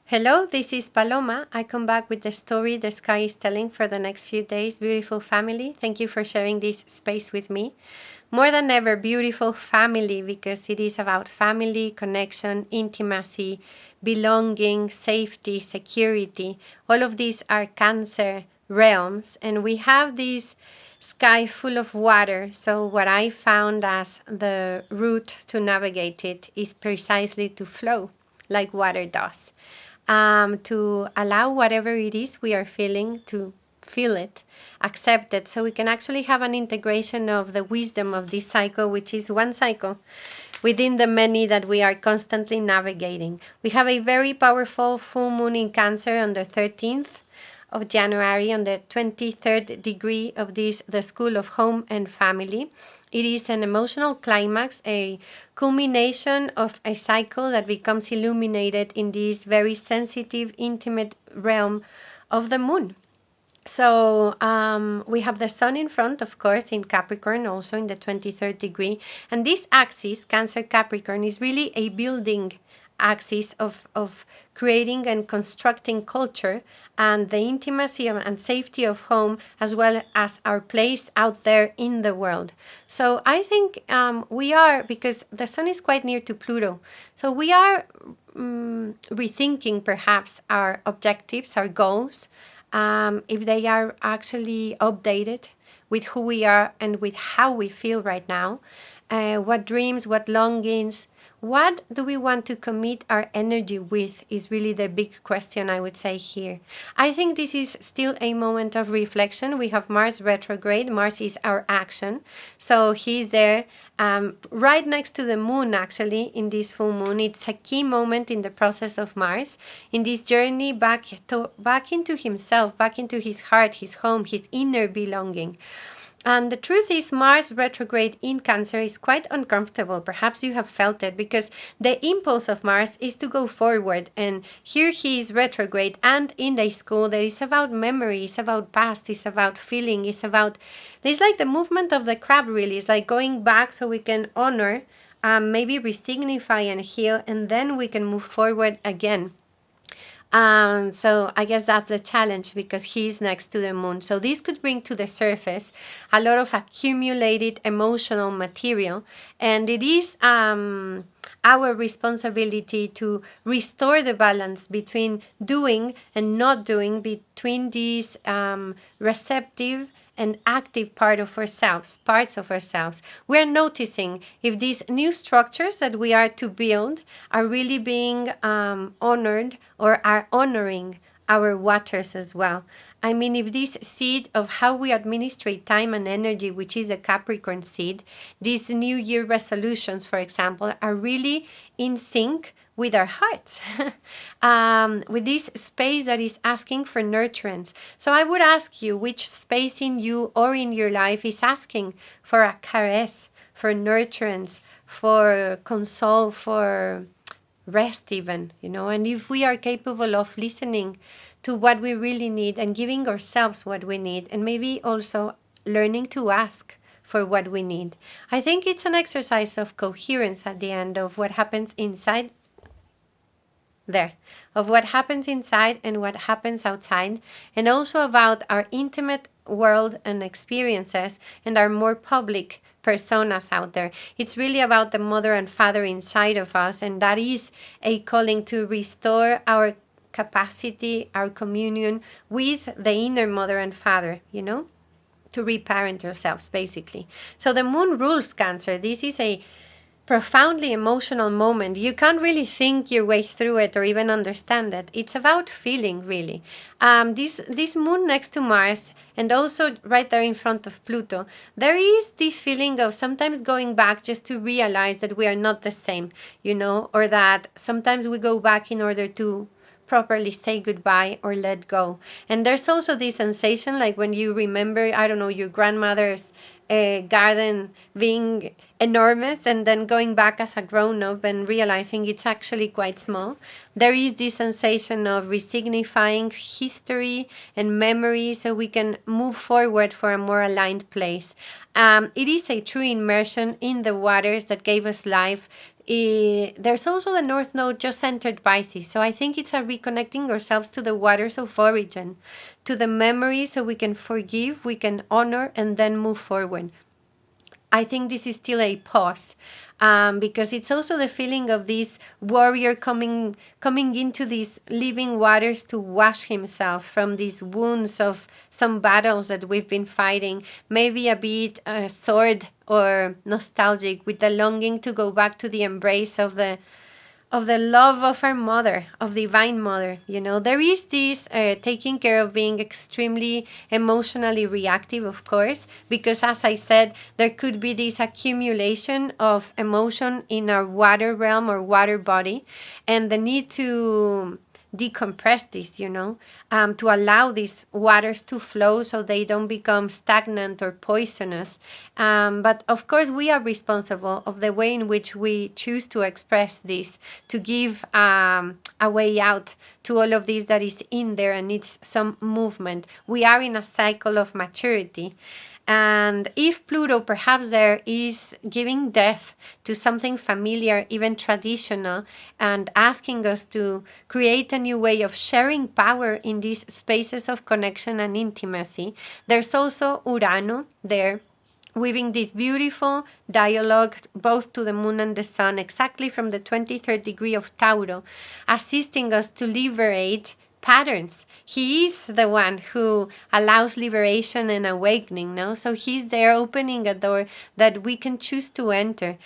Hello, this is Paloma. I come back with the story the sky is telling for the next few days. Beautiful family, thank you for sharing this space with me. More than ever, beautiful family, because it is about family, connection, intimacy, belonging, safety, security. All of these are Cancer realms, and we have this sky full of water. So what I found as the route to navigate it is precisely to flow like water does. To allow whatever it is we are feeling to feel it, accept it, so we can actually have an integration of the wisdom of this cycle, which is one cycle within the many that we are constantly navigating. We have a very powerful full moon in Cancer on the 13th of January, on the 23rd degree of this, the school of home and family. It is an emotional climax, a culmination of a cycle that becomes illuminated in this very sensitive, intimate realm of the moon. So we have the sun in front, of course, in Capricorn, also in the 23rd degree. And this axis, Cancer Capricorn, is really a building axis of creating and constructing culture and the intimacy and safety of home, as well as our place out there in the world. So I think we are, because the sun is quite near to Pluto, so we are rethinking perhaps our objectives, our goals, if they are actually updated with who we are and with how we feel right now. What dreams, what longings, what do we want to commit our energy with is really the big question, I would say, here. I think this is still a moment of reflection. We have Mars retrograde. Mars is our action. So he's there right next to the moon, actually, in this full moon. It's a key moment in the process of Mars, in this journey back into himself, back into his heart, his home, his inner belonging. And the truth is, Mars retrograde in Cancer is quite uncomfortable. Perhaps you have felt it, because the impulse of Mars is to go forward. And here he is retrograde and in the school that is about memory, it's about past, it's about feeling, it's like the movement of the crab, really. It's like going back so we can honor, maybe resignify and heal, and then we can move forward again. So I guess that's the challenge, because he's next to the moon. So this could bring to the surface a lot of accumulated emotional material. And it is our responsibility to restore the balance between doing and not doing, between these receptive and active parts of ourselves. We're noticing if these new structures that we are to build are really being honored, or are honoring our waters as well. I mean, if this seed of how we administrate time and energy, which is a Capricorn seed, these New Year resolutions, for example, are really in sync with our hearts, with this space that is asking for nurturance. So I would ask you, which space in you or in your life is asking for a caress, for nurturance, for console, for rest even, and if we are capable of listening to what we really need and giving ourselves what we need, and maybe also learning to ask for what we need. I think it's an exercise of coherence at the end of what happens inside of what happens inside and what happens outside, and also about our intimate world and experiences and our more public personas out there. It's really about the mother and father inside of us, and that is a calling to restore our capacity, our communion with the inner mother and father, to reparent ourselves, basically. So the moon rules Cancer. This is a profoundly emotional moment. You can't really think your way through it or even understand it. It's about feeling, really. This moon next to Mars, and also right there in front of Pluto, there is this feeling of sometimes going back just to realize that we are not the same, or that sometimes we go back in order to properly say goodbye or let go. And there's also this sensation like when you remember, I don't know, your grandmother's garden being enormous, and then going back as a grown-up and realizing it's actually quite small. There is this sensation of resignifying history and memory so we can move forward for a more aligned place. It is a true immersion in the waters that gave us life, There's also the North Node just entered Pisces. So I think it's a reconnecting ourselves to the waters of origin, to the memory, so we can forgive, we can honor, and then move forward. I think this is still a pause, because it's also the feeling of this warrior coming into these living waters to wash himself from these wounds of some battles that we've been fighting, maybe a bit sore or nostalgic, with the longing to go back to the embrace of the love of our mother, of divine mother. There is this taking care of being extremely emotionally reactive, of course, because as I said, there could be this accumulation of emotion in our water realm or water body, and the need to decompress this, to allow these waters to flow so they don't become stagnant or poisonous. But of course, we are responsible of the way in which we choose to express this, to give a way out to all of this that is in there and needs some movement. We are in a cycle of maturity. And if Pluto perhaps there is giving death to something familiar, even traditional, and asking us to create a new way of sharing power in these spaces of connection and intimacy, there's also Uranus there, weaving this beautiful dialogue both to the moon and the sun, exactly from the 23rd degree of Tauro, assisting us to liberate patterns. He is the one who allows liberation and awakening, no? So he's there opening a door that we can choose to enter,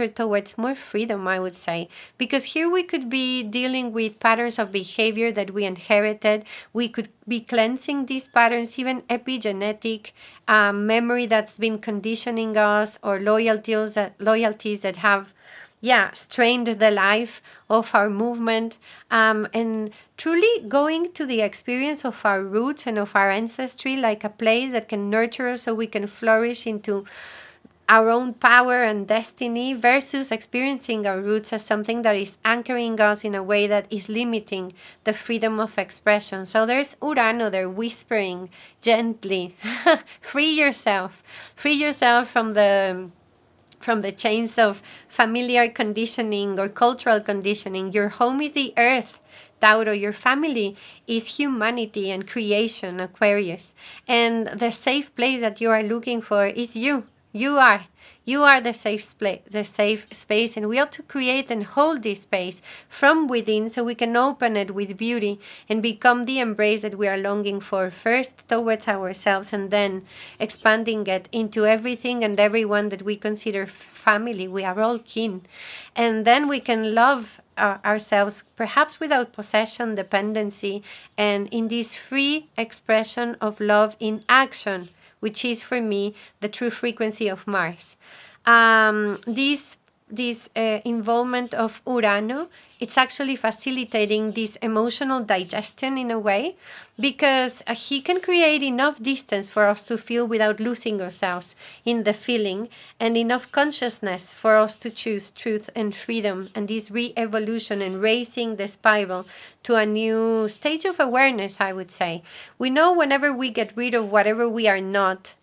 towards more freedom, I would say. Because here we could be dealing with patterns of behavior that we inherited. We could be cleansing these patterns, even epigenetic memory that's been conditioning us, or loyalties that have strained the life of our movement, and truly going to the experience of our roots and of our ancestry like a place that can nurture us so we can flourish into our own power and destiny, versus experiencing our roots as something that is anchoring us in a way that is limiting the freedom of expression. So there's Urano there whispering gently, free yourself from the chains of familiar conditioning or cultural conditioning. Your home is the earth, Tauro. Your family is humanity and creation, Aquarius. And the safe place that you are looking for is you. You are the safe space, and we ought to create and hold this space from within so we can open it with beauty and become the embrace that we are longing for, first towards ourselves and then expanding it into everything and everyone that we consider family. We are all kin. And then we can love ourselves, perhaps without possession, dependency, and in this free expression of love in action, which is for me the true frequency of Mars. This involvement of Urano, it's actually facilitating this emotional digestion in a way, because he can create enough distance for us to feel without losing ourselves in the feeling, and enough consciousness for us to choose truth and freedom, and this re-evolution and raising the spiral to a new stage of awareness, I would say. We know whenever we get rid of whatever we are not,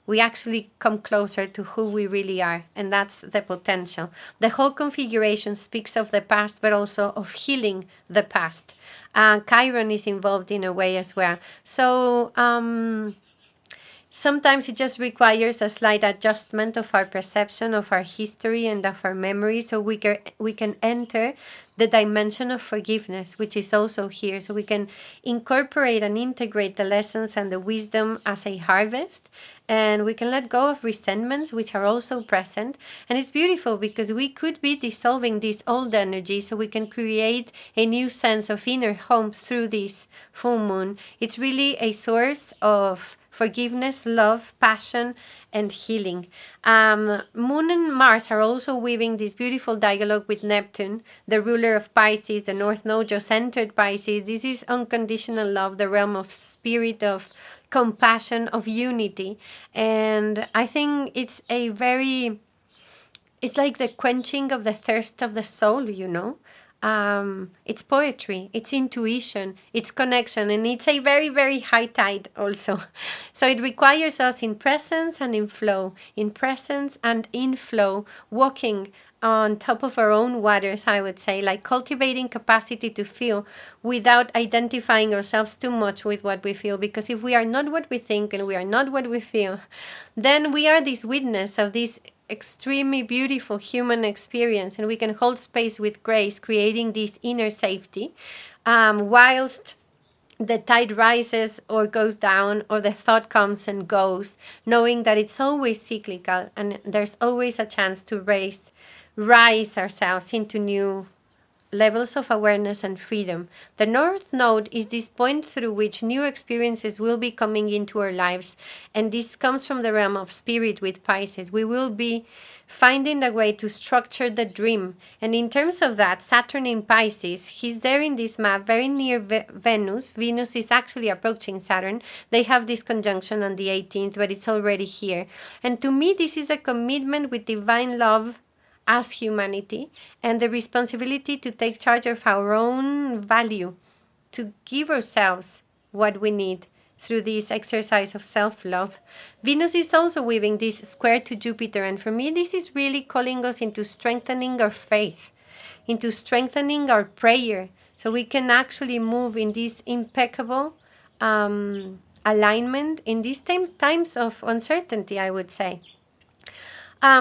we actually come closer to who we really are, and that's the potential. The whole configuration speaks of the past, but also of healing the past. Chiron is involved in a way as well. So sometimes it just requires a slight adjustment of our perception of our history and of our memory, so we can enter the dimension of forgiveness, which is also here. So we can incorporate and integrate the lessons and the wisdom as a harvest, and we can let go of resentments, which are also present. And it's beautiful because we could be dissolving this old energy so we can create a new sense of inner home through this full moon. It's really a source of forgiveness, love, passion, and healing. Moon and Mars are also weaving this beautiful dialogue with Neptune, the ruler of Pisces. The North Node just entered Pisces. This is unconditional love, the realm of spirit, of compassion, of unity. And I think it's like the quenching of the thirst of the soul, It's poetry, it's intuition, it's connection, and it's a very, very high tide also. So it requires us in presence and in flow, walking on top of our own waters, I would say, like cultivating capacity to feel without identifying ourselves too much with what we feel. Because if we are not what we think and we are not what we feel, then we are this witness of this extremely beautiful human experience, and we can hold space with grace, creating this inner safety, whilst the tide rises or goes down, or the thought comes and goes, knowing that it's always cyclical and there's always a chance to rise ourselves into new levels of awareness and freedom. The North Node is this point through which new experiences will be coming into our lives, and this comes from the realm of spirit with Pisces. We will be finding a way to structure the dream, and in terms of that, Saturn in Pisces, he's there in this map, very near Venus. Venus is actually approaching Saturn. They have this conjunction on the 18th, but it's already here. And to me, this is a commitment with divine love as humanity, and the responsibility to take charge of our own value, to give ourselves what we need through this exercise of self-love. Venus is also weaving this square to Jupiter, and for me this is really calling us into strengthening our faith, into strengthening our prayer, so we can actually move in this impeccable alignment in these times of uncertainty, I would say.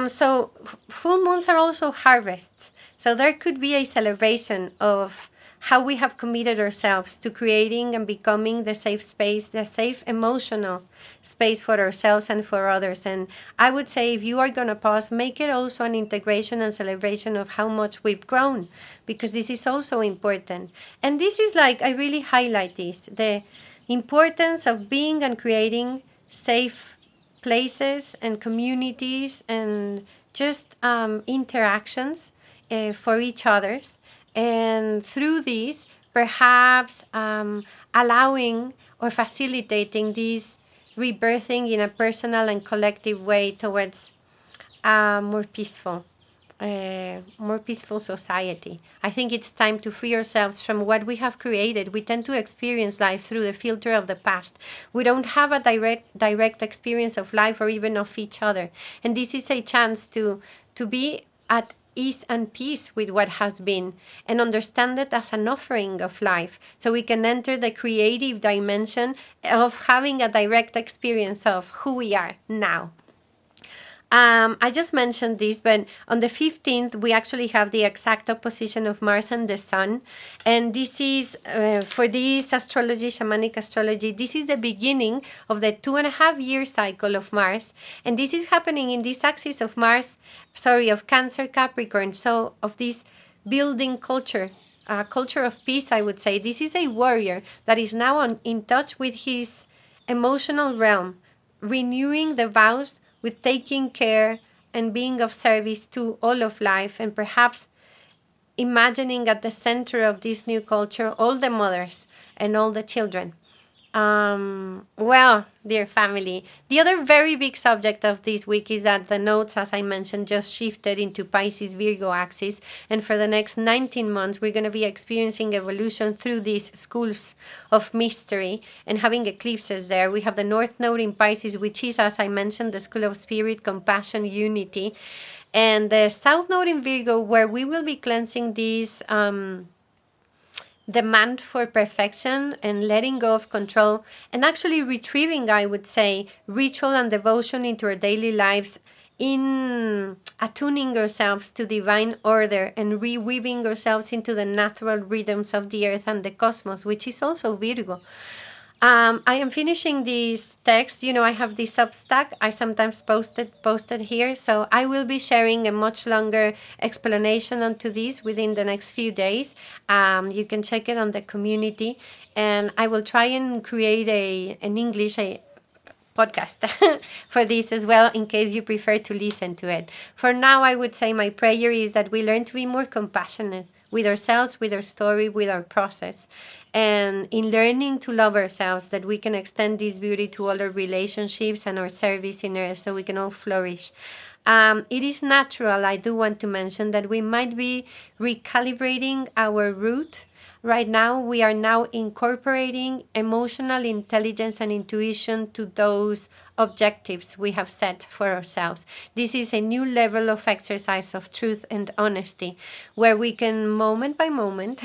So full moons are also harvests. So there could be a celebration of how we have committed ourselves to creating and becoming the safe space, the safe emotional space for ourselves and for others. And I would say, if you are going to pause, make it also an integration and celebration of how much we've grown, because this is also important. And this is like, I really highlight this, the importance of being and creating safe places and communities and just interactions for each others, and through these perhaps allowing or facilitating this rebirthing in a personal and collective way towards more peaceful society. I think it's time to free ourselves from what we have created. We tend to experience life through the filter of the past. We don't have a direct experience of life or even of each other. And this is a chance to be at ease and peace with what has been, and understand it as an offering of life, so we can enter the creative dimension of having a direct experience of who we are now. I just mentioned this, but on the 15th, we actually have the exact opposition of Mars and the Sun. And this is, for this astrology, shamanic astrology, this is the beginning of the 2.5-year cycle of Mars. And this is happening in this axis of of Cancer, Capricorn. So of this building culture, culture of peace, I would say. This is a warrior that is now in touch with his emotional realm, renewing the vows with taking care and being of service to all of life, and perhaps imagining at the center of this new culture all the mothers and all the children. Well, dear family, the other very big subject of this week is that the nodes, as I mentioned, just shifted into Pisces-Virgo axis, and for the next 19 months we're going to be experiencing evolution through these schools of mystery and having eclipses there. We have the North Node in Pisces, which is, as I mentioned, the school of spirit, compassion, unity, and the South Node in Virgo, where we will be cleansing these demand for perfection and letting go of control, and actually retrieving, I would say, ritual and devotion into our daily lives, in attuning ourselves to divine order and reweaving ourselves into the natural rhythms of the earth and the cosmos, which is also Virgo. I am finishing this text. I have this Substack. I sometimes posted here. So I will be sharing a much longer explanation onto this within the next few days. You can check it on the community. And I will try and create an English podcast for this as well, in case you prefer to listen to it. For now, I would say my prayer is that we learn to be more compassionate with ourselves, with our story, with our process. And in learning to love ourselves, that we can extend this beauty to all our relationships and our service in earth, so we can all flourish. It is natural, I do want to mention, that we might be recalibrating our route. Right now, we are now incorporating emotional intelligence and intuition to those objectives we have set for ourselves. This is a new level of exercise of truth and honesty, where we can, moment by moment,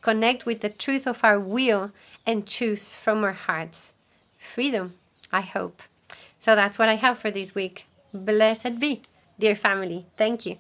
connect with the truth of our will and choose from our hearts. Freedom, I hope. So that's what I have for this week. Blessed be, dear family. Thank you.